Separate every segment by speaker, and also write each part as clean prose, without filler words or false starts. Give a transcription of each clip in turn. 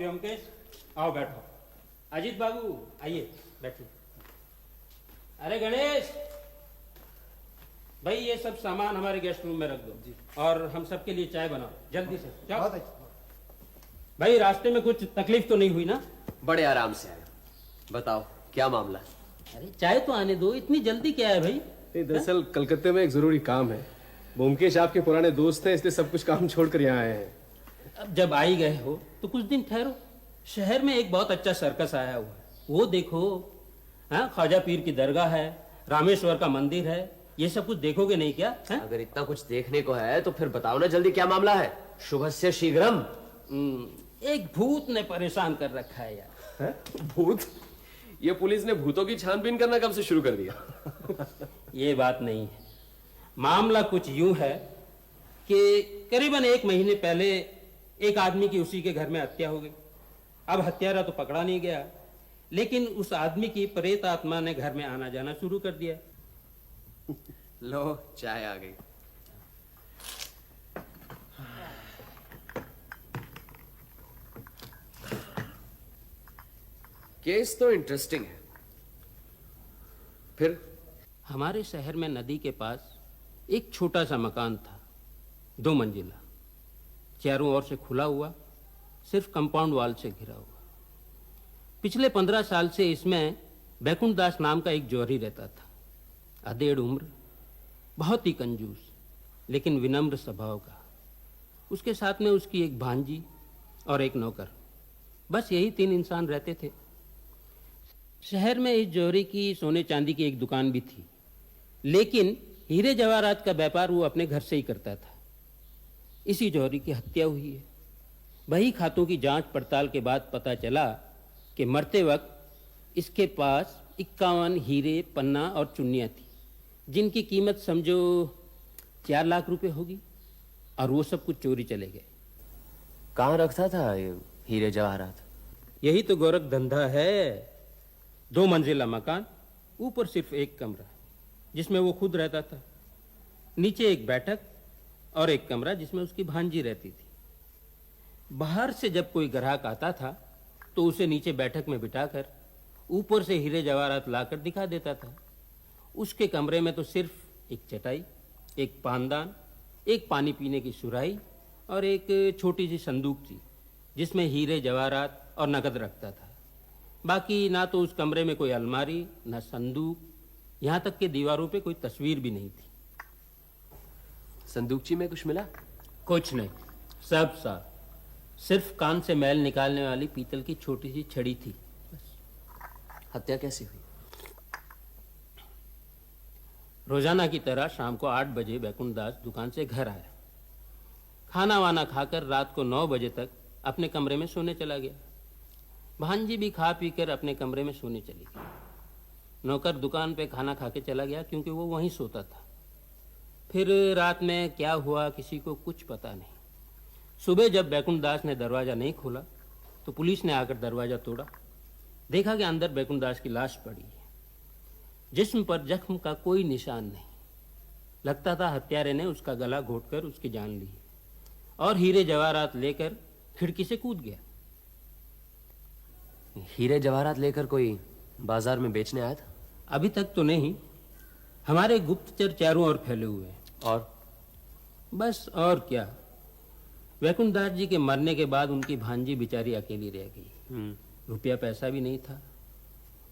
Speaker 1: ब्योमकेश, आओ बैठो। अजीत बाबू आइए बैठिए। अरे गणेश भाई, ये सब सामान हमारे गेस्ट रूम में रख दो जी। और हम सबके लिए चाय बनाओ जल्दी से। जाओ भाई, रास्ते में कुछ तकलीफ तो नहीं हुई ना?
Speaker 2: बड़े आराम से आए। बताओ क्या मामला?
Speaker 1: अरे चाय तो आने दो, इतनी जल्दी क्या है भाई?
Speaker 3: दरअसल कलकत्ते में एक जरूरी काम है। ब्योमकेश आपके पुराने दोस्त हैं, इसलिए सब कुछ काम छोड़कर यहाँ आए हैं।
Speaker 1: अब जब आ ही गए हो तो कुछ दिन ठहरो। शहर में एक बहुत अच्छा सर्कस आया हुआ है, वो देखो। हाँ, ख्वाजा पीर की दरगाह है, रामेश्वर का मंदिर है, ये सब कुछ देखोगे नहीं क्या? है?
Speaker 2: अगर इतना कुछ देखने को है तो फिर बताओ ना जल्दी क्या मामला है। शुभस्य शीघ्रम।
Speaker 1: एक भूत ने परेशान कर रखा है यार।
Speaker 3: है? भूत? ये पुलिस ने भूतों की छानबीन करना कब से शुरू कर दिया?
Speaker 1: ये बात नहीं है। मामला कुछ यूं है कि करीबन 1 महीने पहले एक आदमी की उसी के घर में हत्या हो गई। अब हत्यारा तो पकड़ा नहीं गया, लेकिन उस आदमी की प्रेत आत्मा ने घर में आना जाना शुरू कर दिया।
Speaker 2: लो चाय आ गई। केस तो इंटरेस्टिंग है। फिर?
Speaker 1: हमारे शहर में नदी के पास एक छोटा सा मकान था, 2 मंजिला, चारों ओर से खुला हुआ, सिर्फ कंपाउंड वॉल से घिरा हुआ। पिछले 15 साल से इसमें बैकुंठ दास नाम का एक जौहरी रहता था। अधेड़ उम्र, बहुत ही कंजूस, लेकिन विनम्र स्वभाव का। उसके साथ में उसकी एक भांजी और एक नौकर, बस यही 3 इंसान रहते थे। शहर में इस जौहरी की सोने चांदी की एक दुकान भी थी, लेकिन हीरे जवाहरात का व्यापार वो अपने घर से ही करता था। इसी जौहरी की हत्या हुई है। वही खातों की जांच पड़ताल के बाद पता चला कि मरते वक्त इसके पास 51 हीरे, पन्ना और चुन्नियाँ थी, जिनकी कीमत समझो 4 लाख रुपए होगी, और वो सब कुछ चोरी चले गए।
Speaker 2: कहाँ रखता था ये हीरे जवाहरात?
Speaker 1: यही तो गोरख धंधा है। 2 मंजिला मकान, ऊपर सिर्फ एक कमरा जिसमें वो खुद रहता था, नीचे एक बैठक और एक कमरा जिसमें उसकी भांजी रहती थी। बाहर से जब कोई ग्राहक आता था तो उसे नीचे बैठक में बिठाकर ऊपर से हीरे जवाहरात लाकर दिखा देता था। उसके कमरे में तो सिर्फ एक चटाई, एक पानदान, एक पानी पीने की सुराही और एक छोटी सी संदूक थी, जिसमें हीरे जवाहरात और नकद रखता था। बाकी ना तो उस कमरे में कोई अलमारी, ना संदूक, यहाँ तक कि दीवारों पे कोई तस्वीर भी नहीं थी।
Speaker 2: संदूकची में कुछ मिला?
Speaker 1: कुछ नहीं, सब साफ। सिर्फ कान से मैल निकालने वाली पीतल की छोटी सी छड़ी थी बस।
Speaker 2: हत्या कैसे हुई?
Speaker 1: रोजाना की तरह शाम को 8 बजे बैकुंठ दास दुकान से घर आया। खाना वाना खाकर रात को 9 बजे तक अपने कमरे में सोने चला गया। भांजी भी खा पी कर अपने कमरे में सोने चली गई। नौकर दुकान पे खाना खा के चला गया, क्योंकि वो वहीं सोता था। फिर रात में क्या हुआ किसी को कुछ पता नहीं। सुबह जब बैकुंठ दास ने दरवाज़ा नहीं खोला तो पुलिस ने आकर दरवाज़ा तोड़ा। देखा कि अंदर बैकुंठ दास की लाश पड़ी है। जिस्म पर जख्म का कोई निशान नहीं। लगता था हत्यारे ने उसका गला घोंटकर उसकी जान ली और हीरे जवाहरात लेकर खिड़की से कूद गया।
Speaker 2: हीरे जवाहरात लेकर कोई बाजार में बेचने आया था?
Speaker 1: अभी तक तो नहीं। हमारे गुप्तचर चारों ओर फैले हुए हैं।
Speaker 2: और?
Speaker 1: बस और क्या, बैकुंठ दास जी के मरने के बाद उनकी भांजी बेचारी अकेली रह गई। रुपया पैसा भी नहीं था।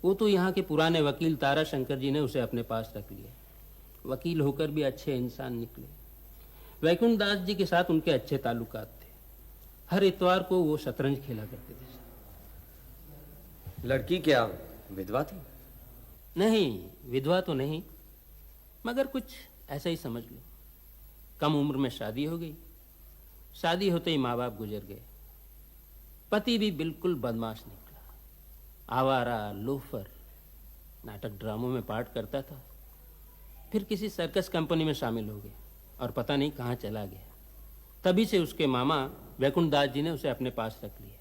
Speaker 1: वो तो यहाँ के पुराने वकील तारा शंकर जी ने उसे अपने पास रख लिया। वकील होकर भी अच्छे इंसान निकले। बैकुंठ दास जी के साथ उनके अच्छे ताल्लुकात थे। हर इतवार को वो शतरंज खेला करते थे।
Speaker 2: लड़की क्या विधवा थी?
Speaker 1: नहीं, विधवा तो नहीं, मगर कुछ ऐसा ही समझ लो। कम उम्र में शादी हो गई। शादी होते ही माँ बाप गुजर गए। पति भी बिल्कुल बदमाश निकला, आवारा, लोफर, नाटक ड्रामों में पार्ट करता था। फिर किसी सर्कस कंपनी में शामिल हो गया और पता नहीं कहाँ चला गया। तभी से उसके मामा बैकुंठ दास जी ने उसे अपने पास रख लिया,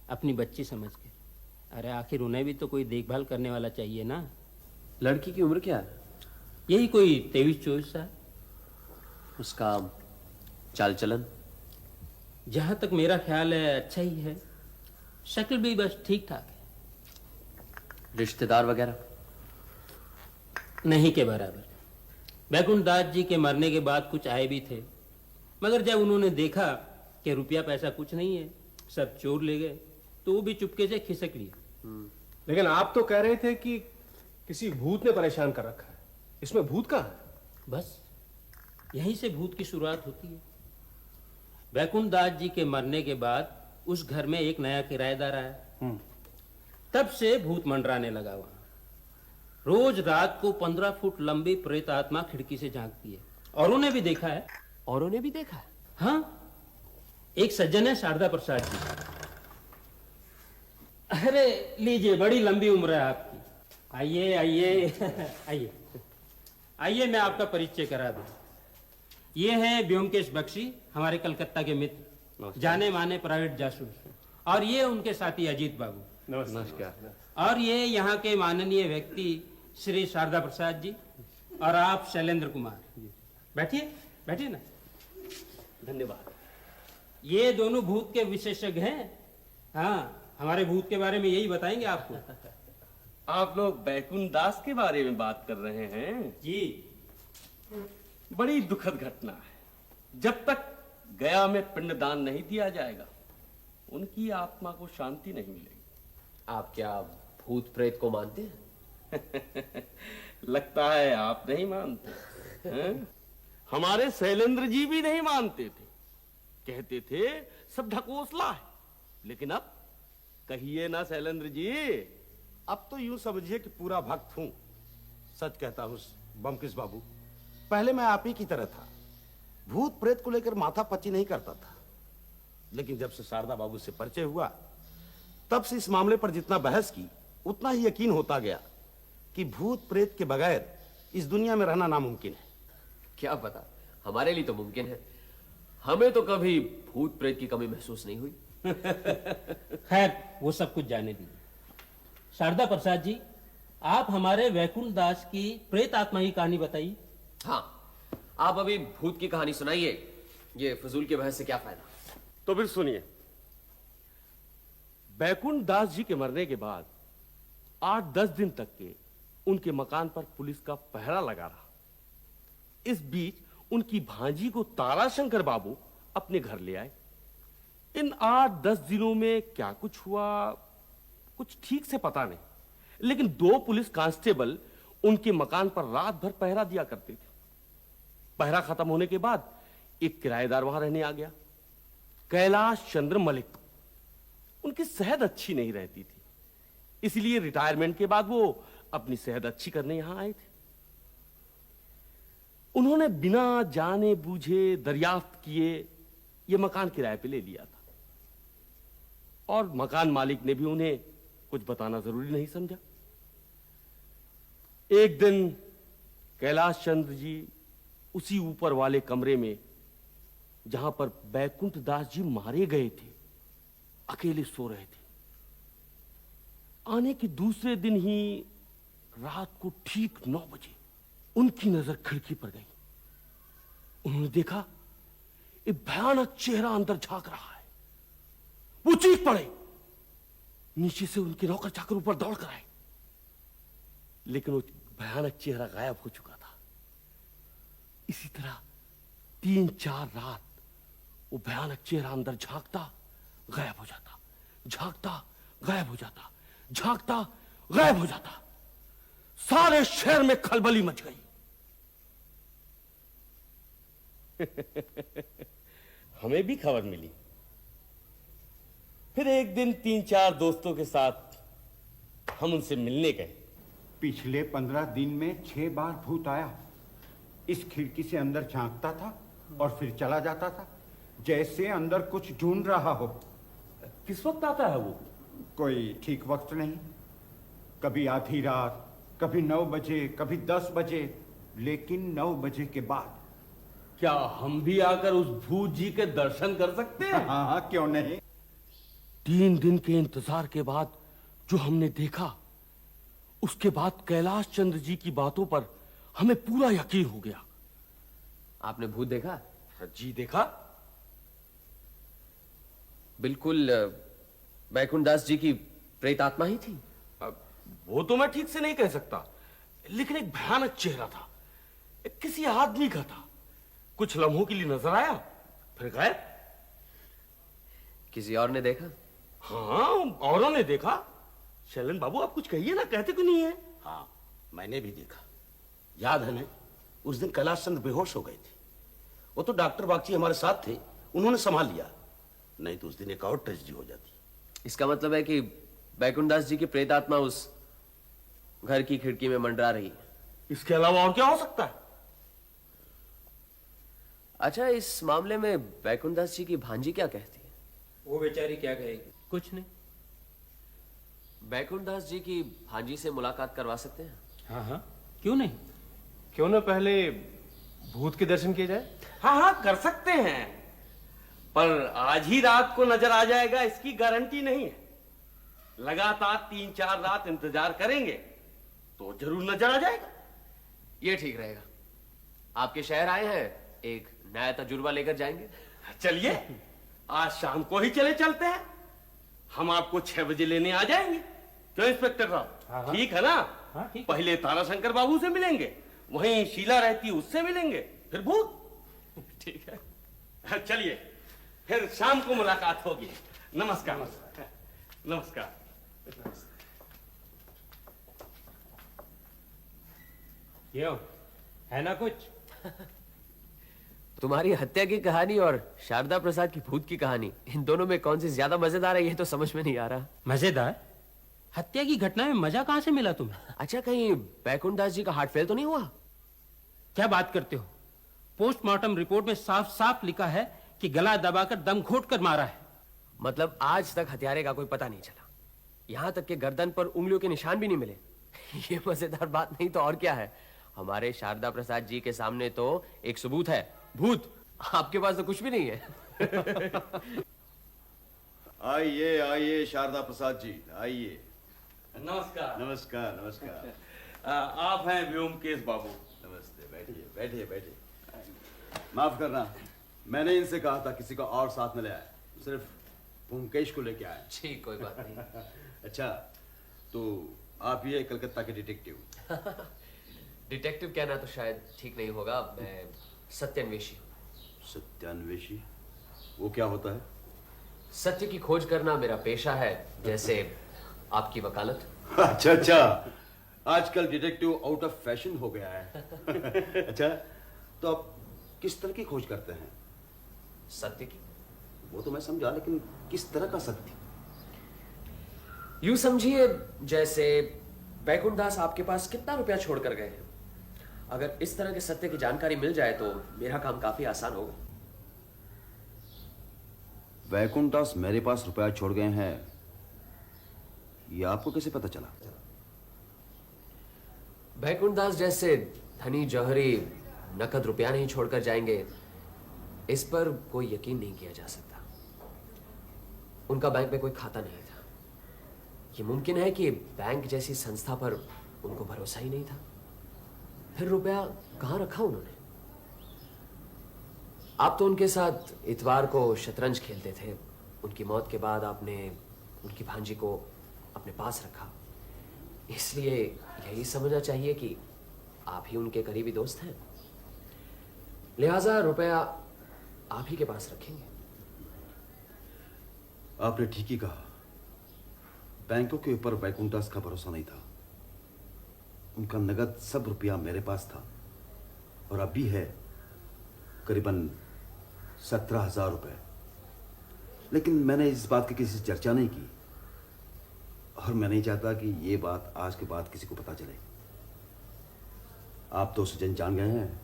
Speaker 1: अपनी बच्ची समझकर। अरे आखिर उन्हें भी तो कोई देखभाल करने वाला चाहिए ना।
Speaker 2: लड़की की उम्र क्या है?
Speaker 1: यही कोई 23-24 साल।
Speaker 2: उसका चाल चलन?
Speaker 1: जहाँ तक मेरा ख्याल है अच्छा ही है। शक्ल भी बस ठीक ठाक है,
Speaker 2: रिश्तेदार वगैरह?
Speaker 1: नहीं के बराबर। बैकुंठ दास जी के मरने के बाद कुछ आए भी थे, मगर जब उन्होंने देखा कि रुपया पैसा कुछ नहीं है, सब चोर ले गए, तो वो भी चुपके से खिसक लिए।
Speaker 3: लेकिन आप तो कह रहे थे कि किसी भूत ने परेशान कर रखा है। इसमें भूत कहाँ है?
Speaker 1: बस यहीं से भूत की शुरुआत होती है। बैकुंठ दास जी के मरने के बाद उस घर में एक नया किराएदार आया। तब से भूत मंडराने लगा वहां। रोज रात को 15 फुट लंबी प्रेत आत्मा खिड़की से झांकती है। और उन्हें भी देखा है।
Speaker 2: औरों ने भी देखा है?
Speaker 1: हाँ, एक सज्जन है शारदा प्रसाद जी। अरे लीजिए, बड़ी लंबी उम्र है आपकी। आइए आइए आइए आइए, मैं आपका परिचय करा दूं। ये हैं ब्योमकेश बख्शी, हमारे कलकत्ता के मित्र, जाने माने प्राइवेट जासूस। और ये उनके साथी अजीत बाबू।
Speaker 3: नमस्कार।
Speaker 1: और ये यहाँ के माननीय व्यक्ति श्री शारदा प्रसाद जी, और आप शैलेंद्र कुमार। बैठिए बैठिए ना।
Speaker 3: धन्यवाद।
Speaker 1: ये दोनों भूत के विशेषज्ञ हैं। हाँ, हमारे भूत के बारे में यही बताएंगे आपको।
Speaker 4: आप लोग बैकुंठ दास के बारे में बात कर रहे हैं?
Speaker 1: जी।
Speaker 4: बड़ी दुखद घटना है। जब तक गया में पिंडदान नहीं दिया जाएगा, उनकी आत्मा को शांति नहीं मिलेगी।
Speaker 2: आप क्या भूत प्रेत को मानते हैं?
Speaker 4: लगता है आप नहीं मानते हैं? हमारे शैलेंद्र जी भी नहीं मानते थे, कहते थे सब ढकोसला है। लेकिन अब कहिए ना शैलेंद्र जी।
Speaker 5: अब तो यूं समझिए कि पूरा भक्त हूं। सच कहता हूं बमकिस बाबू, पहले मैं आप ही की तरह था, भूत प्रेत को लेकर माथा पच्ची नहीं करता था। लेकिन जब से शारदा बाबू से परिचय हुआ, तब से इस मामले पर जितना बहस की, उतना ही यकीन होता गया कि भूत प्रेत के बगैर इस दुनिया में रहना नामुमकिन है।
Speaker 2: क्या पता, हमारे लिए तो मुमकिन है। हमें तो कभी भूत प्रेत की कमी महसूस नहीं हुई।
Speaker 1: खैर, वो सब कुछ जाने दीजिए। शारदा प्रसाद जी, आप हमारे वैकुंठ दास की प्रेत आत्मा की कहानी बताइए।
Speaker 2: हाँ, आप अभी भूत की कहानी सुनाइए। ये फजूल की बहस से क्या फायदा?
Speaker 4: तो फिर सुनिए। बैकुंठ दास जी के मरने के बाद 8-10 दिन तक के उनके मकान पर पुलिस का पहरा लगा रहा। इस बीच उनकी भांजी को ताराशंकर बाबू अपने घर ले आए। इन 8-10 दिनों में क्या कुछ हुआ, कुछ ठीक से पता नहीं, लेकिन 2 पुलिस कांस्टेबल उनके मकान पर रात भर पहरा दिया करते थे। पहरा खत्म होने के बाद एक किराएदार वहां रहने आ गया, कैलाश चंद्र मलिक। उनकी सेहत अच्छी नहीं रहती थी, इसलिए रिटायरमेंट के बाद वो अपनी सेहत अच्छी करने यहां आए थे। उन्होंने बिना जाने बूझे दरियाफ्त किए ये मकान किराए पे ले लिया था, और मकान मालिक ने भी उन्हें कुछ बताना जरूरी नहीं समझा। एक दिन कैलाश चंद्र जी उसी ऊपर वाले कमरे में, जहां पर बैकुंठ दास जी मारे गए थे, अकेले सो रहे थे। आने के दूसरे दिन ही रात को ठीक 9 बजे उनकी नजर खिड़की पर गई। उन्होंने देखा एक भयानक चेहरा अंदर झांक रहा है। वो चीख पड़े। नीचे से उनके नौकर चाकर ऊपर दौड़ कर आए, लेकिन वो भयानक चेहरा गायब हो चुका था। इसी तरह 3-4 रात वो भयानक चेहरा अंदर झांकता, गायब हो जाता, झांकता, गायब हो जाता, झांकता, गायब हो जाता। सारे शहर में खलबली मच गई। हमें भी खबर मिली। फिर एक दिन 3-4 दोस्तों के साथ हम उनसे मिलने गए।
Speaker 6: पिछले 15 दिन में 6 बार भूत आया। इस खिड़की से अंदर झांकता था और फिर चला जाता था, जैसे अंदर कुछ ढूंढ रहा हो।
Speaker 4: किस वक्त आता है वो?
Speaker 6: कोई ठीक वक्त नहीं, कभी आधी रात, कभी 9 बजे, कभी 10 बजे, लेकिन 9 बजे के बाद।
Speaker 4: क्या हम भी आकर उस भूत जी के दर्शन कर सकते हैं?
Speaker 6: हाँ हाँ, क्यों नहीं।
Speaker 4: 3 दिन के इंतजार के बाद जो हमने देखा, उसके बाद कैलाश चंद्र जी की बातों पर हमें पूरा यकीन हो गया।
Speaker 2: आपने भूत देखा?
Speaker 4: जी देखा।
Speaker 2: बिल्कुल बैकुंठ दास जी की प्रेत आत्मा ही थी?
Speaker 4: अब वो तो मैं ठीक से नहीं कह सकता, लेकिन एक भयानक चेहरा था, किसी आदमी का था। कुछ लम्हों के लिए नजर आया, फिर गायब।
Speaker 2: किसी और ने देखा?
Speaker 4: हाँ, औरों ने देखा। शैलेंद्र बाबू, आप कुछ कहिए ना, कहते क्यों नहीं है?
Speaker 5: हाँ, मैंने भी देखा। याद है ना, उस दिन कैलाश चंद्र बेहोश हो गए थे। वो तो डॉक्टर बागची हमारे साथ थे, उन्होंने संभाल लिया, नहीं तो उस दिन एक और ट्रेजेडी हो जाती।
Speaker 2: इसका मतलब है कि बैकुंठ दास जी की प्रेत आत्मा उस घर की खिड़की में मंडरा रही है।
Speaker 4: इसके अलावा और क्या हो सकता है?
Speaker 2: अच्छा, इस मामले में बैकुंठ दास जी की भांजी क्या कहती है?
Speaker 1: वो बेचारी क्या कहेगी? कुछ नहीं।
Speaker 2: बैकुंठ दास जी की भांजी से मुलाकात करवा सकते हैं?
Speaker 1: हाँ हाँ, क्यों नहीं।
Speaker 3: क्यों ना पहले भूत के दर्शन किए जाए?
Speaker 4: हाँ हाँ, कर सकते हैं, पर आज ही रात को नजर आ जाएगा इसकी गारंटी नहीं है। लगातार 3-4 रात इंतजार करेंगे तो जरूर नजर आ जाएगा।
Speaker 2: ये ठीक रहेगा। आपके शहर आए हैं, एक नया तजुर्बा लेकर जाएंगे।
Speaker 4: चलिए, आज शाम को ही चले चलते हैं। हम आपको 6 बजे लेने आ जाएंगे। क्यों इंस्पेक्टर साहब, ठीक है ना?
Speaker 1: हाँ, ठीक है।
Speaker 4: पहले ताराशंकर बाबू से मिलेंगे, वहीं शीला रहती उससे मिलेंगे, फिर भूत।
Speaker 2: ठीक है।
Speaker 4: चलिए, फिर शाम को मुलाकात होगी। नमस्कार। नमस्कार।
Speaker 1: क्यों, है ना कुछ?
Speaker 2: तुम्हारी हत्या की कहानी और शारदा प्रसाद की भूत की कहानी, इन दोनों में कौन सी ज्यादा मजेदार है, ये तो समझ में नहीं आ रहा।
Speaker 1: मजेदार? हत्या की घटना में मजा कहां से मिला तुम्हें?
Speaker 2: अच्छा, कहीं बैकुंठ दास जी का हार्ट फेल तो नहीं हुआ?
Speaker 1: क्या बात करते हो? पोस्टमार्टम रिपोर्ट में साफ साफ लिखा है कि गला दबाकर दम घोट कर मारा है।
Speaker 2: मतलब आज तक हत्यारे का कोई पता नहीं चला, यहां तक कि गर्दन पर उंगलियों के निशान भी नहीं मिले। ये मजेदार बात नहीं तो और क्या है। हमारे शारदा प्रसाद जी के सामने तो एक सबूत है, भूत। आपके पास तो कुछ भी नहीं है।
Speaker 7: आइए आइए शारदा प्रसाद जी, आइए।
Speaker 4: नमस्कार।
Speaker 7: नमस्कार नमस्कार।
Speaker 4: आप हैं व्योमकेश बाबू।
Speaker 7: नमस्ते, बैठिए बैठिए बैठिए। माफ करना, मैंने इनसे कहा था किसी को और साथ में ले आए, सिर्फ ब्योमकेश को लेके आए।
Speaker 2: ठीक, कोई बात नहीं।
Speaker 7: अच्छा, तो आप ये कलकत्ता के डिटेक्टिव?
Speaker 2: डिटेक्टिव कहना तो शायद ठीक नहीं होगा, मैं सत्यान्वेषी हूं।
Speaker 7: सत्यान्वेषी? वो क्या होता है?
Speaker 2: सत्य की खोज करना मेरा पेशा है, जैसे आपकी वकालत।
Speaker 7: अच्छा अच्छा, आजकल डिटेक्टिव आउट ऑफ फैशन हो गया है। अच्छा, तो आप किस तरह की खोज करते हैं?
Speaker 2: सत्य की।
Speaker 7: वो तो मैं समझा, लेकिन किस तरह का सत्य?
Speaker 2: यूं समझिए, जैसे बैकुंठ दास आपके पास कितना रुपया छोड़कर गए हैं। अगर इस तरह के सत्य की जानकारी मिल जाए तो मेरा काम काफी आसान होगा।
Speaker 7: वैकुंठ दास मेरे पास रुपया छोड़ गए हैं, ये आपको कैसे पता चला?
Speaker 2: बैकुंठ दास जैसे धनी जौहरी नकद रुपया नहीं छोड़कर जाएंगे, इस पर कोई यकीन नहीं किया जा सकता। उनका बैंक में कोई खाता नहीं था। यह मुमकिन है कि बैंक जैसी संस्था पर उनको भरोसा ही नहीं था। फिर रुपया कहां रखा उन्होंने? आप तो उनके साथ इतवार को शतरंज खेलते थे। उनकी मौत के बाद आपने उनकी भांजी को अपने पास रखा, इसलिए यही समझना चाहिए कि आप ही उनके करीबी दोस्त हैं। लिहाजा रुपया आप ही के पास रखेंगे।
Speaker 7: आपने ठीक ही कहा, बैंकों के ऊपर बैकुंठ दास का भरोसा नहीं था। उनका नगद सब रुपया मेरे पास था, और अब भी है, करीबन 17,000 रुपए। लेकिन मैंने इस बात की किसी से चर्चा नहीं की, और मैं नहीं चाहता कि ये बात आज के बाद किसी को पता चले। आप तो उसे जान गए हैं,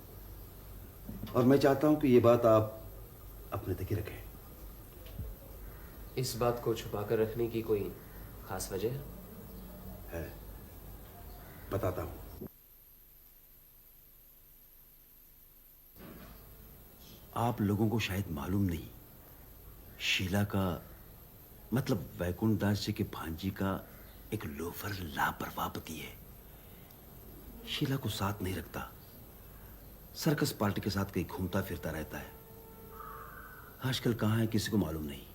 Speaker 7: और मैं चाहता हूं कि ये बात आप अपने तक ही रखें।
Speaker 2: इस बात को छुपाकर रखने की कोई खास वजह
Speaker 7: है? बताता हूं। आप लोगों को शायद मालूम नहीं, शीला का मतलब वैकुंठ दास जी के भांजी का एक लोफर लापरवाह पति है। शीला को साथ नहीं रखता, सर्कस पार्टी के साथ कहीं घूमता फिरता रहता है। आजकल कहां है किसी को मालूम नहीं।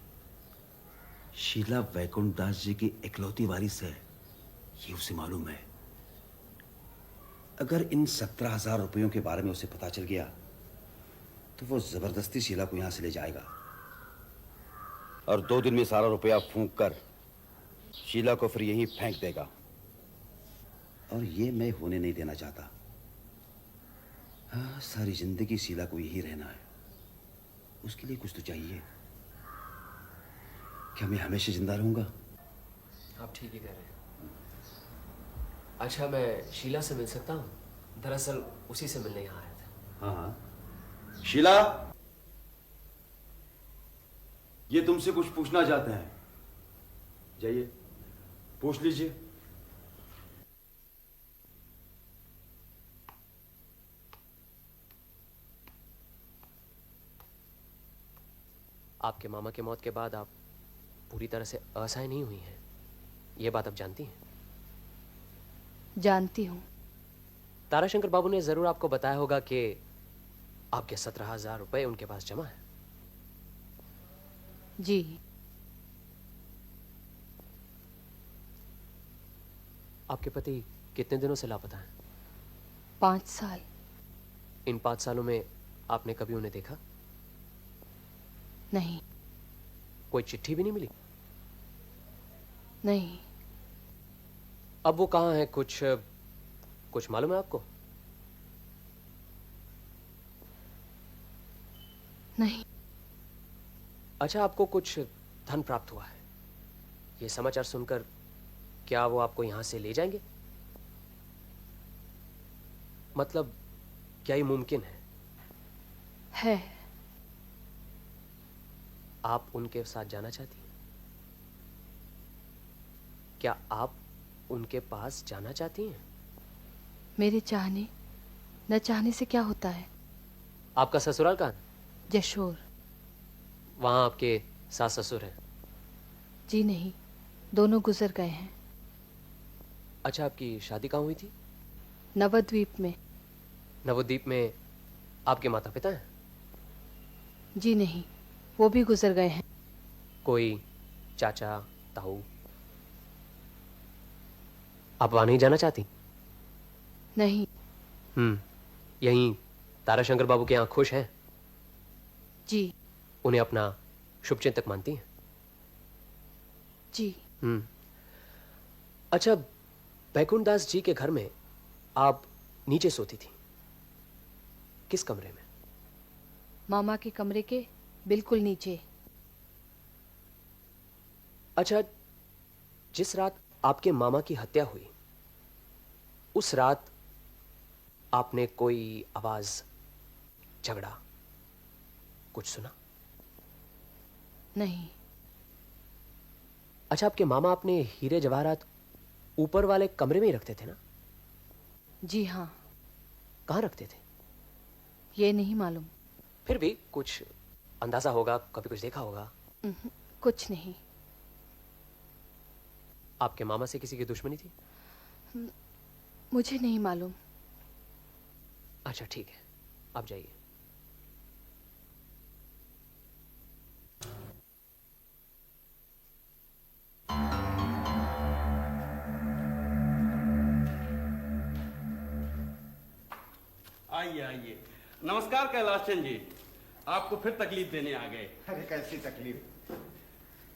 Speaker 7: शीला वैकुंठ दास जी की इकलौती वारिस है, ये उसे मालूम है। अगर इन 17,000 रुपयों के बारे में उसे पता चल गया तो वो जबरदस्ती शीला को यहां से ले जाएगा और 2 दिन में सारा रुपया फूंक कर शीला को फिर यहीं फेंक देगा। और ये मैं होने नहीं देना चाहता। हाँ, सारी जिंदगी शीला को यही रहना है। उसके लिए कुछ तो चाहिए। क्या मैं हमेशा जिंदा रहूंगा?
Speaker 2: आप ठीक ही कह रहे हैं। अच्छा, मैं शीला से मिल सकता हूँ? दरअसल उसी से मिलने यहाँ आया था।
Speaker 7: हाँ हाँ। शीला, ये तुमसे कुछ पूछना चाहते हैं। जाइए, पूछ लीजिए।
Speaker 2: आपके मामा की मौत के बाद आप पूरी तरह से असहाय नहीं हुई हैं, ये बात आप जानती हैं?
Speaker 8: जानती हूँ।
Speaker 2: ताराशंकर बाबू ने जरूर आपको बताया होगा कि आपके 17,000 रुपए उनके पास जमा है।
Speaker 8: जी।
Speaker 2: आपके पति कितने दिनों से लापता हैं?
Speaker 8: 5 साल।
Speaker 2: इन 5 सालों में आपने कभी उन्हें देखा?
Speaker 8: नहीं।
Speaker 2: कोई चिट्ठी भी नहीं मिली?
Speaker 8: नहीं।
Speaker 2: अब वो कहाँ है, कुछ मालूम है आपको?
Speaker 8: नहीं।
Speaker 2: अच्छा, आपको कुछ धन प्राप्त हुआ है, ये समाचार सुनकर क्या वो आपको यहां से ले जाएंगे? मतलब क्या ये मुमकिन है?
Speaker 8: है।
Speaker 2: आप उनके साथ जाना चाहती हैं? क्या आप उनके पास जाना चाहती हैं?
Speaker 8: मेरे चाहने न चाहने से क्या होता है?
Speaker 2: आपका ससुराल कहाँ है?
Speaker 8: जशोर।
Speaker 2: वहां आपके सास ससुर हैं?
Speaker 8: जी नहीं, दोनों गुजर गए हैं।
Speaker 2: अच्छा, आपकी शादी कहाँ हुई थी?
Speaker 8: नवद्वीप में।
Speaker 2: नवद्वीप में आपके माता पिता हैं?
Speaker 8: जी नहीं, वो भी गुजर गए हैं।
Speaker 2: कोई चाचा ताऊ? आप वहां नहीं जाना चाहती?
Speaker 8: नहीं।
Speaker 2: यहीं ताराशंकर बाबू के यहाँ खुश हैं?
Speaker 8: जी।
Speaker 2: उन्हें अपना शुभचिंतक मानती हैं?
Speaker 8: जी।
Speaker 2: अच्छा, वैकुंठ दास जी के घर में आप नीचे सोती थी, किस कमरे में?
Speaker 8: मामा के कमरे के बिल्कुल नीचे।
Speaker 2: अच्छा, जिस रात आपके मामा की हत्या हुई, उस रात आपने कोई आवाज, झगड़ा कुछ सुना?
Speaker 8: नहीं।
Speaker 2: अच्छा, आपके मामा अपने हीरे जवाहरात ऊपर वाले कमरे में ही रखते थे ना?
Speaker 8: जी हाँ।
Speaker 2: कहाँ रखते थे?
Speaker 8: ये नहीं मालूम।
Speaker 2: फिर भी कुछ अंदाजा होगा, कभी कुछ देखा होगा?
Speaker 8: कुछ नहीं।
Speaker 2: आपके मामा से किसी की दुश्मनी थी?
Speaker 8: मुझे नहीं मालूम।
Speaker 2: अच्छा ठीक है, आप जाइए।
Speaker 4: आइए आइए। नमस्कार कैलाश चंद जी, आपको फिर तकलीफ देने आ गए।
Speaker 6: अरे कैसी तकलीफ?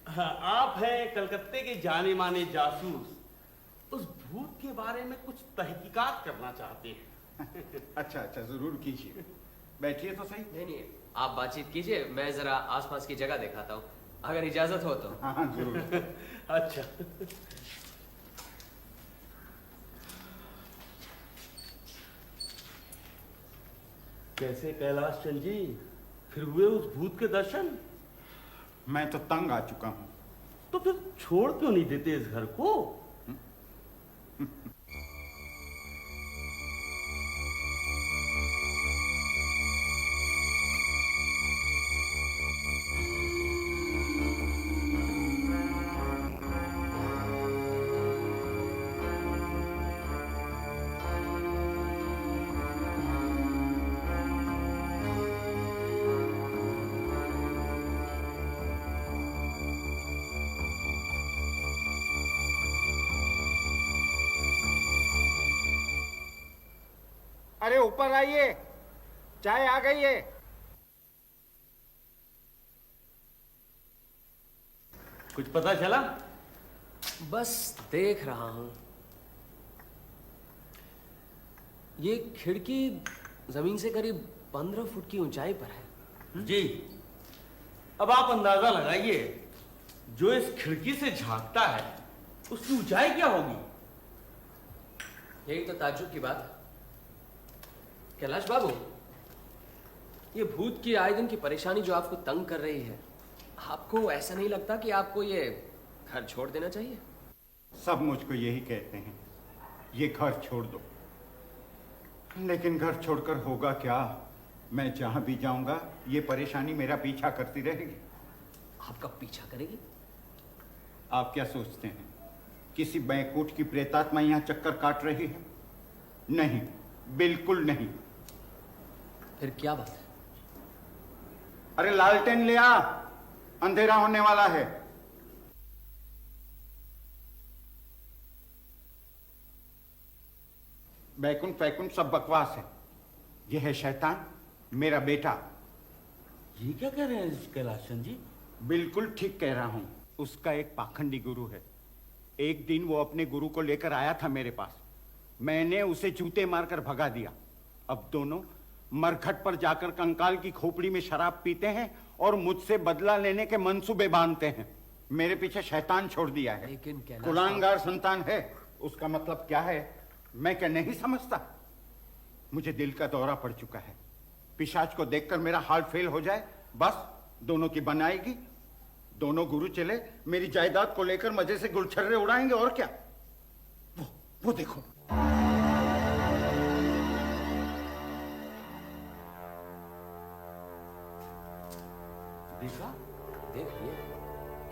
Speaker 4: हाँ, आप हैं कलकत्ते के जाने माने जासूस, उस भूत के बारे में कुछ तहकीकात करना चाहते हैं।
Speaker 6: अच्छा अच्छा, जरूर कीजिए। बैठिए तो सही।
Speaker 2: नहीं, आप बातचीत कीजिए, मैं जरा आसपास की जगह दिखाता हूँ, अगर इजाजत हो तो।
Speaker 6: हाँ हाँ जरूर।
Speaker 4: अच्छा। कैसे कैलाश चंद जी, फिर हुए उस भूत के दर्शन?
Speaker 6: मैं तो तंग आ चुका हूँ।
Speaker 4: तो फिर छोड़ क्यों नहीं देते इस घर को?
Speaker 6: अरे ऊपर आइए, चाय आ गई है।
Speaker 4: कुछ पता चला?
Speaker 2: बस देख रहा हूं। ये खिड़की जमीन से करीब 15 फुट की ऊंचाई पर है।
Speaker 4: जी, अब आप अंदाजा लगाइए, जो इस खिड़की से झांकता है उसकी ऊंचाई क्या होगी?
Speaker 2: यही तो ताज्जुब की बात है। कैलाश बाबू, ये भूत की आए दिन की परेशानी जो आपको तंग कर रही है, आपको ऐसा नहीं लगता कि आपको ये घर छोड़ देना चाहिए?
Speaker 6: सब मुझको यही कहते हैं, ये घर छोड़ दो। लेकिन घर छोड़कर होगा क्या? मैं जहां भी जाऊंगा ये परेशानी मेरा पीछा करती रहेगी।
Speaker 2: आपका पीछा करेगी?
Speaker 6: आप क्या सोचते हैं किसी बैकुंठ की प्रेतात्मा यहां चक्कर काट रही है? नहीं, बिल्कुल नहीं।
Speaker 2: फिर क्या बात है?
Speaker 6: अरे लालटेन ले आ, अंधेरा होने वाला है। बैकुंठ वैकुंठ सब बकवास है। यह है शैतान, मेरा बेटा।
Speaker 4: ये क्या कह रहे हैं कैलाश चंद जी?
Speaker 6: बिल्कुल ठीक कह रहा हूं। उसका एक पाखंडी गुरु है। एक दिन वो अपने गुरु को लेकर आया था मेरे पास। मैंने उसे जूते मारकर भगा दिया। अब दोनों मरघट पर जाकर कंकाल की खोपड़ी में शराब पीते हैं और मुझसे बदला लेने के मंसूबे बांधते हैं। मेरे पीछे शैतान छोड़ दिया है।
Speaker 2: लेकिन कैलाश
Speaker 6: कुलांगार संतान है। उसका मतलब क्या है मैं क्या नहीं समझता? मुझे दिल का दौरा पड़ चुका है। पिशाच को देखकर मेरा हार्ट फेल हो जाए, बस दोनों की बनाएगी। दोनों गुरु चले मेरी जायदाद को लेकर मजे से गुलछर्रे उड़ाएंगे और क्या। वो देखो।
Speaker 4: देखा?
Speaker 2: देखिए,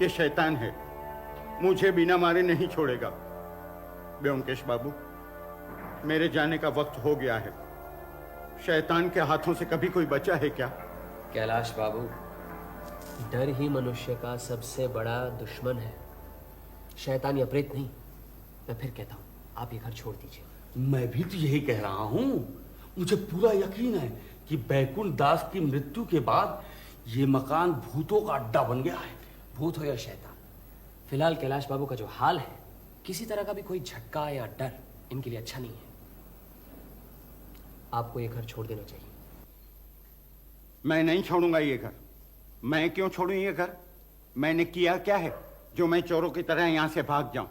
Speaker 6: ये शैतान है, मुझे बिना मारे नहीं छोड़ेगा। ब्योमकेश बाबू, मेरे जाने का वक्त हो गया है। शैतान के हाथों से कभी कोई बचा है क्या?
Speaker 2: कैलाश बाबू, डर ही मनुष्य का सबसे बड़ा दुश्मन है, शैतान या प्रेत नहीं। मैं फिर कहता हूं, आप ये घर छोड़ दीजिए।
Speaker 4: मैं भी तो यही कह रहा हूं। मुझे पूरा यकीन है कि बैकुंठ दास की मृत्यु के बाद ये मकान भूतों का अड्डा बन गया है।
Speaker 2: भूत हो या शैतान, फिलहाल कैलाश बाबू का जो हाल है, किसी तरह का भी कोई झटका या डर इनके लिए अच्छा नहीं है। आपको ये घर छोड़ देना चाहिए।
Speaker 6: मैं नहीं छोड़ूंगा ये घर। मैं क्यों छोड़ूं ये घर? मैंने किया क्या है जो मैं चोरों की तरह यहां से भाग जाऊं?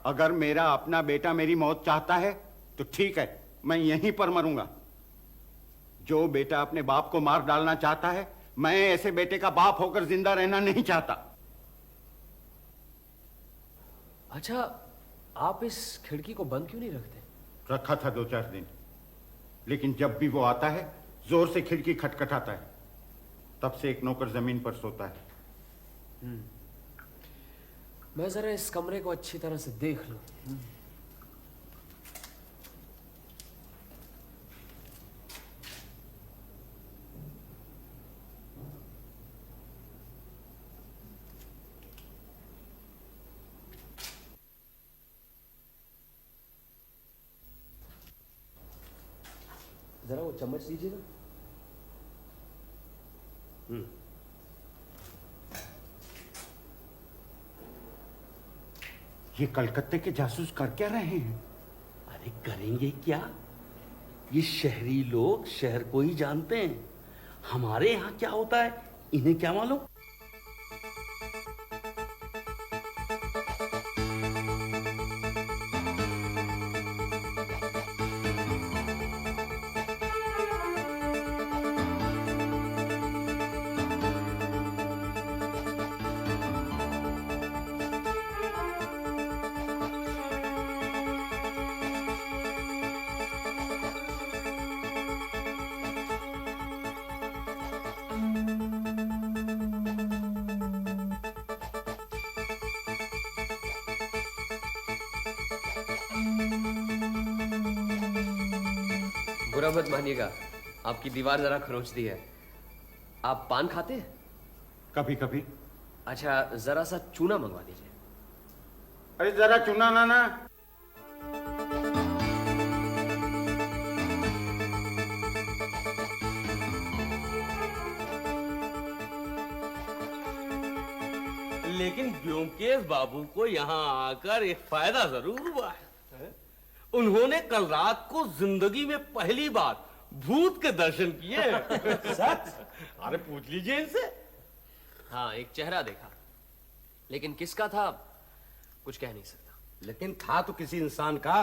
Speaker 6: अगर मेरा अपना बेटा मेरी मौत चाहता है तो ठीक है, मैं यहीं पर मरूंगा। जो बेटा अपने बाप को मार डालना चाहता है, मैं ऐसे बेटे का बाप होकर जिंदा रहना नहीं चाहता।
Speaker 2: अच्छा, आप इस खिड़की को बंद क्यों नहीं रखते?
Speaker 6: रखा था 2-4 दिन, लेकिन जब भी वो आता है जोर से खिड़की खटखटाता है। तब से एक नौकर जमीन पर सोता है।
Speaker 2: मैं जरा इस कमरे को अच्छी तरह से देख लूं। जरा वो चम्मच दीजिएगा।
Speaker 6: ये कलकत्ते के जासूस कर क्या रहे हैं?
Speaker 4: अरे करेंगे क्या? ये शहरी लोग शहर को ही जानते हैं। हमारे यहाँ क्या होता है इन्हें क्या मालूम?
Speaker 2: बुरा मत मानिएगा, आपकी दीवार जरा खरोंचती है। आप पान खाते हैं?
Speaker 6: कभी कभी।
Speaker 2: अच्छा, जरा सा चूना मंगवा दीजिए।
Speaker 6: अरे जरा चुना ना।
Speaker 4: लेकिन ब्योमकेश बाबू को यहाँ आकर एक फायदा जरूर हुआ है। उन्होंने कल रात को जिंदगी में पहली बार भूत के दर्शन किए। सच? अरे पूछ लीजिए इनसे।
Speaker 2: हाँ, एक चेहरा देखा, लेकिन किसका था कुछ कह नहीं सकता।
Speaker 5: लेकिन था तो किसी इंसान का।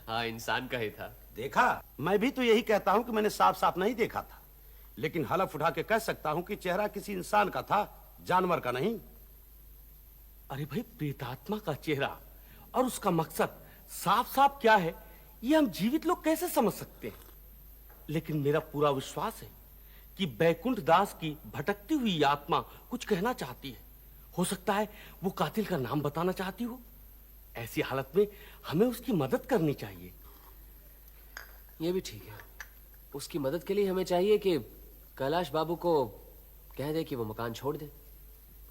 Speaker 2: हाँ, इंसान का ही था।
Speaker 5: देखा, मैं भी तो यही कहता हूं कि मैंने साफ साफ नहीं देखा था, लेकिन हलफ उठा के कह सकता हूं कि चेहरा किसी इंसान का था, जानवर का नहीं।
Speaker 4: अरे भाई, प्रेतात्मा का चेहरा और उसका मकसद साफ साफ क्या है, ये हम जीवित लोग कैसे समझ सकते हैं? लेकिन मेरा पूरा विश्वास है कि बैकुंठ दास की भटकती हुई आत्मा कुछ कहना चाहती है। हो सकता है वो कातिल का नाम बताना चाहती हो। ऐसी हालत में हमें उसकी मदद करनी चाहिए।
Speaker 2: ये भी ठीक है। उसकी मदद के लिए हमें चाहिए कि कैलाश बाबू को कह दे कि वो मकान छोड़ दे।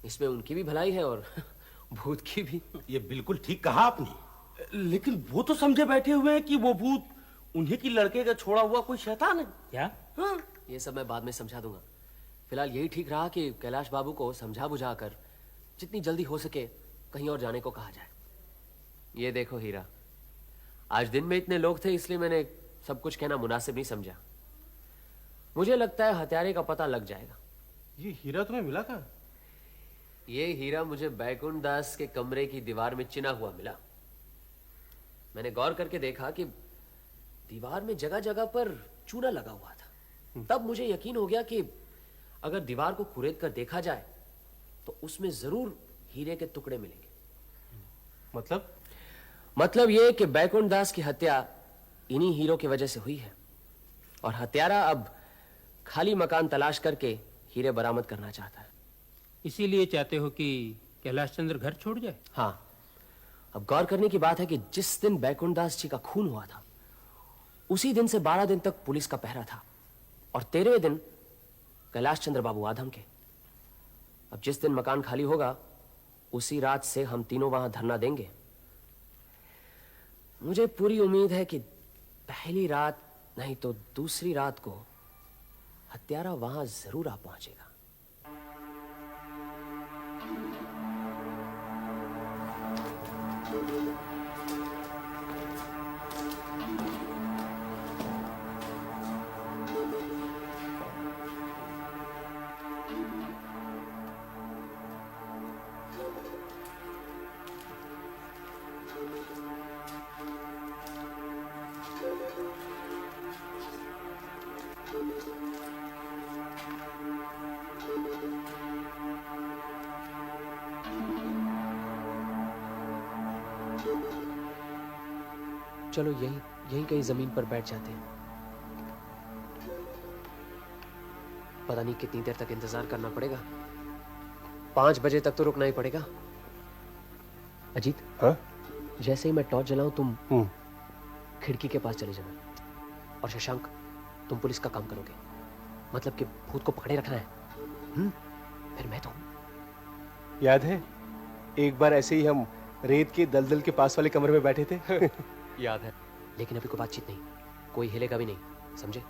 Speaker 2: इसमें उनकी भी भलाई है और भूत की भी।
Speaker 5: ये बिल्कुल ठीक कहा आपने।
Speaker 4: लेकिन वो तो समझे बैठे हुए हैं कि वो भूत उन्हीं की लड़के का छोड़ा हुआ कोई शैतान है।
Speaker 1: क्या?
Speaker 4: हाँ।
Speaker 2: ये सब मैं बाद में समझा दूंगा। फिलहाल यही ठीक रहा कि कैलाश बाबू को समझा बुझाकर जितनी जल्दी हो सके कहीं और जाने को कहा जाए। ये देखो हीरा, आज दिन में इतने लोग थे इसलिए मैंने सब कुछ कहना मुनासिब नहीं समझा। मुझे लगता है हत्यारे का पता लग जाएगा।
Speaker 3: ये हीरा तुम्हें मिला कहाँ?
Speaker 2: ये हीरा मुझे बैकुंठ दास के कमरे की दीवार में चिना हुआ मिला। मैंने गौर करके देखा कि दीवार में जगह जगह पर चूना लगा हुआ था। तब मुझे यकीन हो गया कि अगर दीवार को कुरेद कर देखा जाए तो उसमें जरूर हीरे के टुकड़े मिलेंगे। मतलब यह कि बैकुंठ दास की हत्या इन्हीं हीरो की वजह से हुई है और हत्यारा अब खाली मकान तलाश करके हीरे बरामद करना चाहता है।
Speaker 1: इसीलिए चाहते हो कि कैलाश चंद्र घर छोड़ जाए?
Speaker 2: हाँ, अब गौर करने की बात है कि जिस दिन बैकुंठ दास जी का खून हुआ था उसी दिन से 12 दिन तक पुलिस का पहरा था और 13वें दिन कैलाश चंद्र बाबू आधम के। अब जिस दिन मकान खाली होगा उसी रात से हम तीनों वहां धरना देंगे। मुझे पूरी उम्मीद है कि पहली रात नहीं तो दूसरी रात को हत्यारा वहां जरूर आ पहुंचेगा। चलो यहीं कहीं जमीन पर बैठ जाते हैं। पता नहीं कितनी देर तक इंतजार करना पड़ेगा। 5 बजे तक तो रुकना ही पड़ेगा। अजीत,
Speaker 3: हाँ?
Speaker 2: जैसे ही मैं टॉर्च जलाऊं तुम खिड़की के पास चले जाना और शशांक तुम पुलिस का काम करोगे। मतलब कि भूत को पकड़े रखना है। फिर मैं तो
Speaker 3: याद है एक बार ऐसे ही हम रेत के दलदल के पास वाले कमरे में बैठे थे?
Speaker 2: याद है, लेकिन अभी कोई बातचीत नहीं, कोई हिलेगा भी नहीं, समझे?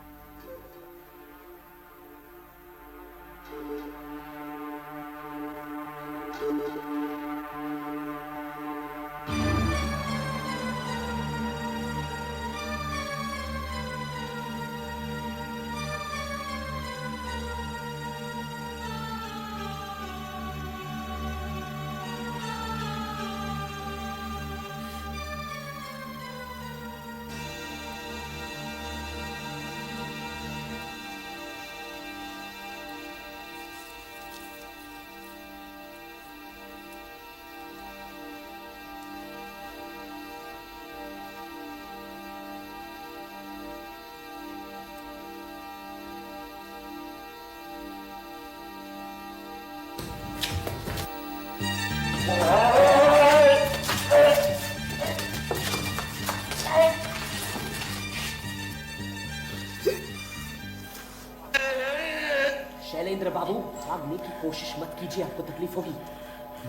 Speaker 2: शैलेंद्र बाबू, भागने की कोशिश मत कीजिए, आपको तकलीफ होगी।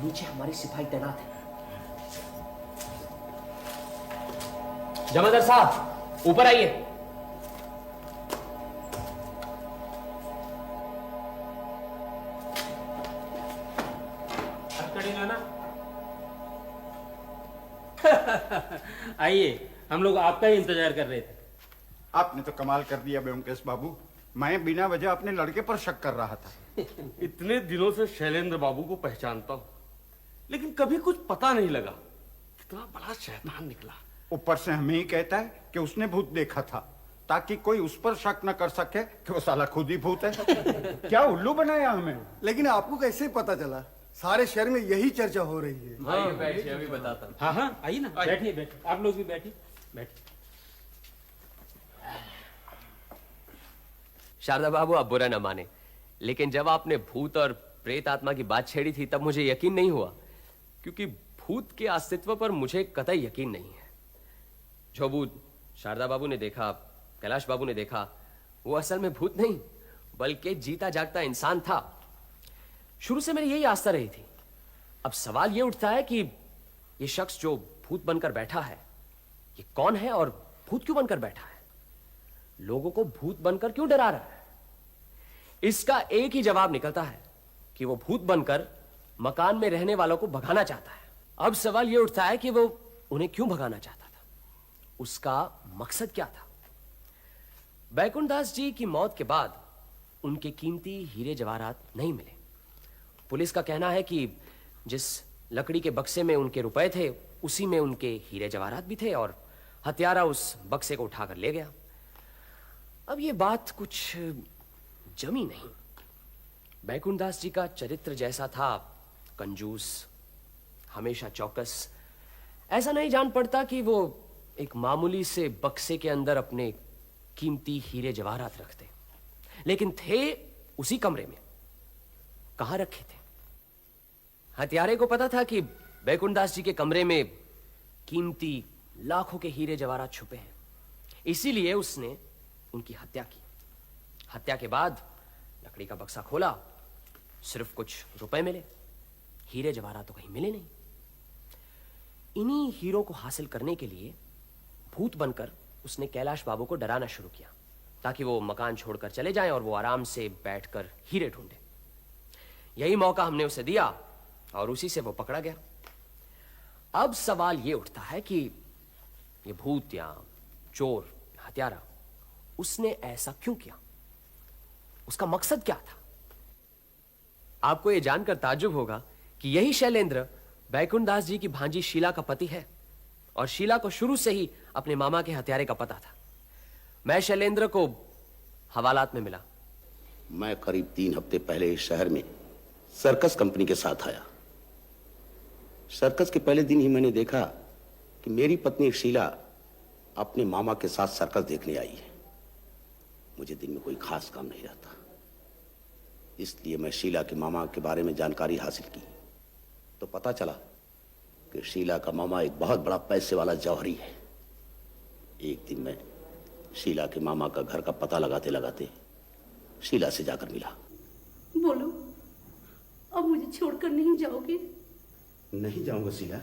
Speaker 2: नीचे हमारे सिपाही तैनात हैं। जमादार साहब, ऊपर आइए।
Speaker 1: आइए, हम लोग आपका ही इंतजार कर रहे थे।
Speaker 6: आपने तो कमाल कर दिया ब्योमकेश बाबू। मैं बिना वजह अपने लड़के पर शक कर रहा था।
Speaker 4: इतने दिनों से शैलेंद्र बाबू को पहचानता हूं, लेकिन कभी कुछ पता नहीं लगा कितना बड़ा शैतान निकला।
Speaker 6: ऊपर से हमें ही कहता है कि उसने भूत देखा था, ताकि कोई उस पर शक न कर सके कि वो साला खुद ही भूत है। क्या उल्लू बनाया हमें।
Speaker 9: लेकिन आपको कैसे पता चला? सारे शहर में यही चर्चा हो रही है।
Speaker 2: आइए बैठिए, अभी बताता हूँ।
Speaker 1: हाँ हाँ, आइए ना, बैठिए बैठिए, आप लोग भी बैठिए बैठिए।
Speaker 2: शारदा बाबू, आप बुरा न माने, लेकिन जब आपने भूत और प्रेत आत्मा की बात छेड़ी थी तब मुझे यकीन नहीं हुआ, क्योंकि भूत के अस्तित्व पर मुझे कतई यकीन नहीं है। जो भूत शारदा बाबू ने देखा, कैलाश बाबू ने देखा, वो असल में भूत नहीं बल्कि जीता जागता इंसान था। शुरू से मेरी यही आस्था रही थी। अब सवाल यह उठता है कि यह शख्स जो भूत बनकर बैठा है, ये कौन है और भूत क्यों बनकर बैठा है? लोगों को भूत बनकर क्यों डरा रहा है? इसका एक ही जवाब निकलता है कि वो भूत बनकर मकान में रहने वालों को भगाना चाहता है। अब सवाल यह उठता है कि वो उन्हें क्यों भगाना चाहता था, उसका मकसद क्या था? बैकुंठ दास जी की मौत के बाद उनके कीमती हीरे जवाहरात नहीं मिले। पुलिस का कहना है कि जिस लकड़ी के बक्से में उनके रुपए थे, उसी में उनके हीरे जवाहरात भी थे और हत्यारा उस बक्से को उठाकर ले गया। अब ये बात कुछ जमी नहीं। बैकुंठ दास जी का चरित्र जैसा था, कंजूस, हमेशा चौकस, ऐसा नहीं जान पड़ता कि वो एक मामूली से बक्से के अंदर अपने कीमती हीरे जवाहरात रखते, लेकिन थे उसी कमरे में। कहां रखे थे? हत्यारे को पता था कि बैकुंठ दास जी के कमरे में कीमती लाखों के हीरे जवाहरात छुपे हैं, इसीलिए उसने उनकी हत्या की। हत्या के बाद लकड़ी का बक्सा खोला, सिर्फ कुछ रुपए मिले, हीरे जवाहरात तो कहीं मिले नहीं। इन्हीं हीरों को हासिल करने के लिए भूत बनकर उसने कैलाश बाबू को डराना शुरू किया, ताकि वो मकान छोड़कर चले जाएं और वो आराम से बैठकर हीरे ढूंढे। यही मौका हमने उसे दिया और उसी से वो पकड़ा गया। अब सवाल ये उठता है कि ये भूत या चोर, हत्यारा, उसने ऐसा क्यों किया? उसका मकसद क्या था? आपको यह जानकर ताज्जुब होगा कि यही शैलेंद्र बैकुंठ दास जी की भांजी शीला का पति है, और शीला को शुरू से ही अपने मामा के हत्यारे का पता था। मैं शैलेंद्र को हवालात में मिला।
Speaker 5: मैं करीब 3 हफ्ते पहले इस शहर में सर्कस कंपनी के साथ आया। सर्कस के पहले दिन ही मैंने देखा कि मेरी पत्नी शीला अपने मामा के साथ सर्कस देखने आई है। मुझे दिन में कोई खास काम नहीं रहता, इसलिए मैं शीला के मामा के बारे में जानकारी हासिल की तो पता चला कि शीला का मामा एक बहुत बड़ा पैसे वाला जौहरी है। एक दिन मैं शीला के मामा का घर का पता लगाते लगाते शीला से जाकर मिला।
Speaker 10: बोलो, अब मुझे छोड़कर नहीं जाओगे?
Speaker 5: नहीं जाऊंगा शीला।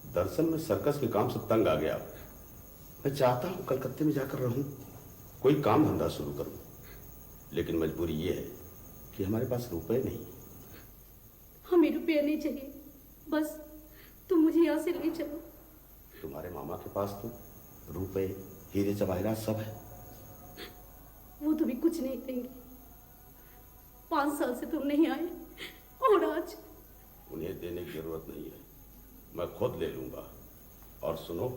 Speaker 5: दरअसल मैं सर्कस के काम से तंग आ गया। मैं चाहता हूं कलकत्ते में जाकर रहूं, कोई काम धंधा शुरू करूं, लेकिन मजबूरी ये है कि हमारे पास रुपए नहीं।
Speaker 10: हमें रुपया नहीं चाहिए, बस तुम मुझे यहाँ से ले चलो।
Speaker 5: तुम्हारे मामा के पास तो रुपए, हीरे जवाहरात सब है।
Speaker 10: वो तुम्हें कुछ नहीं देंगे। 5 साल से तुम नहीं आए और आज।
Speaker 5: उन्हें देने की जरूरत नहीं है, मैं खुद ले लूंगा। और सुनो,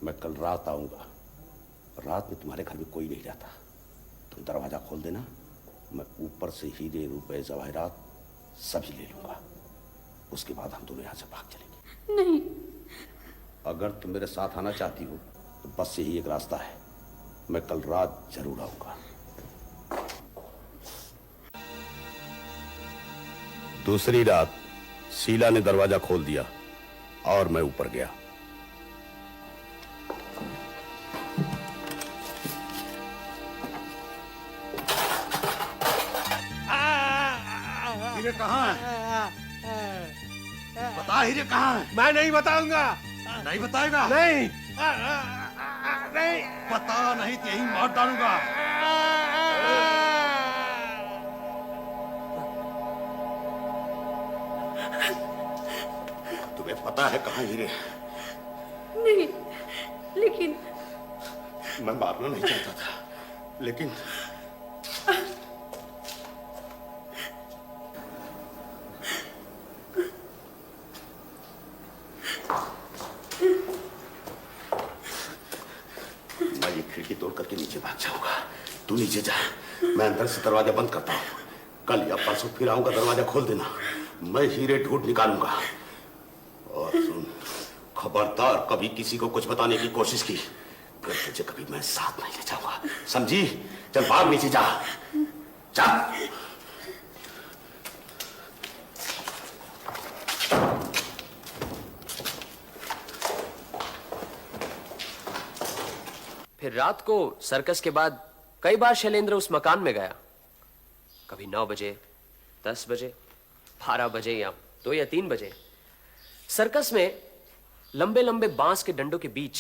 Speaker 5: मैं कल रात आऊंगा। रात में तुम्हारे घर में कोई नहीं रहता, तुम दरवाजा खोल देना। मैं ऊपर से हीरे, रुपए, जवाहरात सभी ले लूंगा। उसके बाद हम दोनों यहाँ से भाग चलेंगे।
Speaker 10: नहीं।
Speaker 5: अगर तुम मेरे साथ आना चाहती हो तो बस यही एक रास्ता है। मैं कल रात जरूर आऊंगा। दूसरी रात शीला ने दरवाजा खोल दिया और मैं ऊपर गया।
Speaker 6: हीरे कहाँ है? बता, हीरे कहाँ है?
Speaker 3: मैं नहीं बताऊंगा।
Speaker 6: नहीं बताएगा?
Speaker 3: नहीं।
Speaker 6: नहीं पता नहीं तो यही मार डालूंगा। तुम्हें पता
Speaker 5: पता है कहाँ हीरे?
Speaker 10: नहीं, लेकिन
Speaker 5: मैं मारना नहीं चाहता था, लेकिन मैं ये खिड़की तोड़ करके नीचे भाग जाऊंगा। तू नीचे जा, मैं अंदर से दरवाजा बंद करता हूँ। कल या परसों फिर आऊंगा, दरवाजा खोल देना। मैं हीरे ढूंढ निकालूंगा। और सुन, खबरदार कभी किसी को कुछ बताने की कोशिश की, फिर तुझे कभी मैं साथ नहीं ले जाऊंगा, समझी? चल भाग नीचे जा, जा।
Speaker 2: फिर रात को सर्कस के बाद कई बार शैलेंद्र उस मकान में गया। कभी 9 बजे, 10 बजे, 12 बजे या 2 या 3 बजे। सर्कस में लंबे लंबे बांस के डंडों के बीच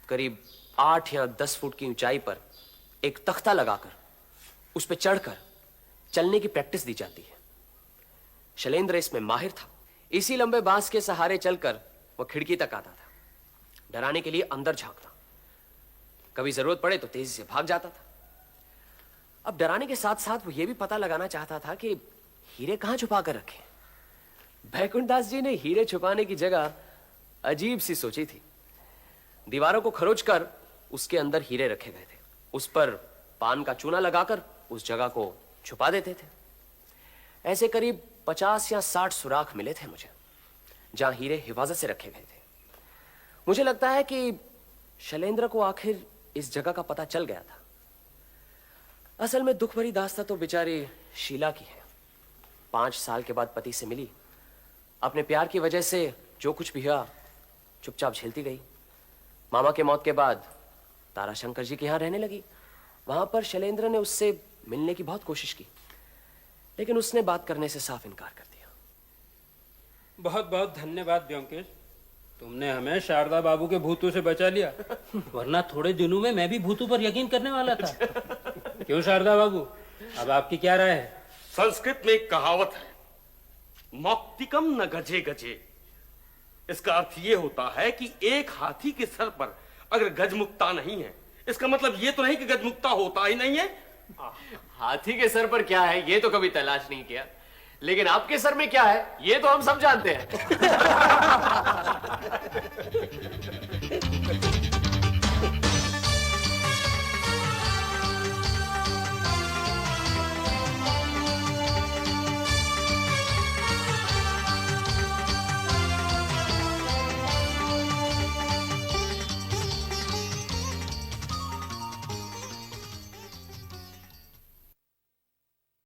Speaker 2: करीब 8 या 10 फुट की ऊंचाई पर एक तख्ता लगाकर उस पर चढ़कर चलने की प्रैक्टिस दी जाती है। शैलेंद्र इसमें माहिर था। इसी लंबे बांस के सहारे चलकर वह खिड़की तक आता था, डराने के लिए अंदर झांकता, कभी जरूरत पड़े तो तेजी से भाग जाता था। अब डराने के साथ साथ वो ये भी पता लगाना चाहता था कि हीरे कहां छुपा कर रखे। बैकुंठ दास जी ने हीरे छुपाने की जगह अजीब सी सोची थी। दीवारों को खरोच कर उसके अंदर हीरे रखे गए थे। उस पर पान का चूना लगाकर उस जगह को छुपा देते थे। ऐसे करीब 50 या 60 सुराख मिले थे मुझे, जहां हीरे हिफाजत से रखे गए थे। मुझे लगता है कि शैलेंद्र को आखिर इस जगह का पता चल गया था। असल में दुख भरी दास्तां तो बेचारी शीला की है। 5 साल के बाद पति से मिली, अपने प्यार की वजह से जो कुछ भी हुआ चुपचाप झेलती गई। मामा के मौत के बाद ताराशंकर जी के यहाँ रहने लगी। वहां पर शैलेंद्र ने उससे मिलने की बहुत कोशिश की, लेकिन उसने बात करने से साफ इनकार कर दिया।
Speaker 1: बहुत बहुत धन्यवाद ब्योमकेश, तुमने हमें शारदा बाबू के भूतों से बचा लिया, वरना थोड़े दिनों में मैं भी भूतों पर यकीन करने वाला था। क्यों शारदा बाबू, अब आपकी क्या राय है?
Speaker 4: संस्कृत में एक कहावत है, मौक्तिकम न गजे गजे। इसका अर्थ यह होता है कि एक हाथी के सर पर अगर गजमुक्ता नहीं है, इसका मतलब यह तो नहीं कि गजमुक्ता होता ही नहीं है।
Speaker 2: हाथी के सर पर क्या है ये तो कभी तलाश नहीं किया, लेकिन आपके सर में क्या है ये तो हम सब जानते हैं।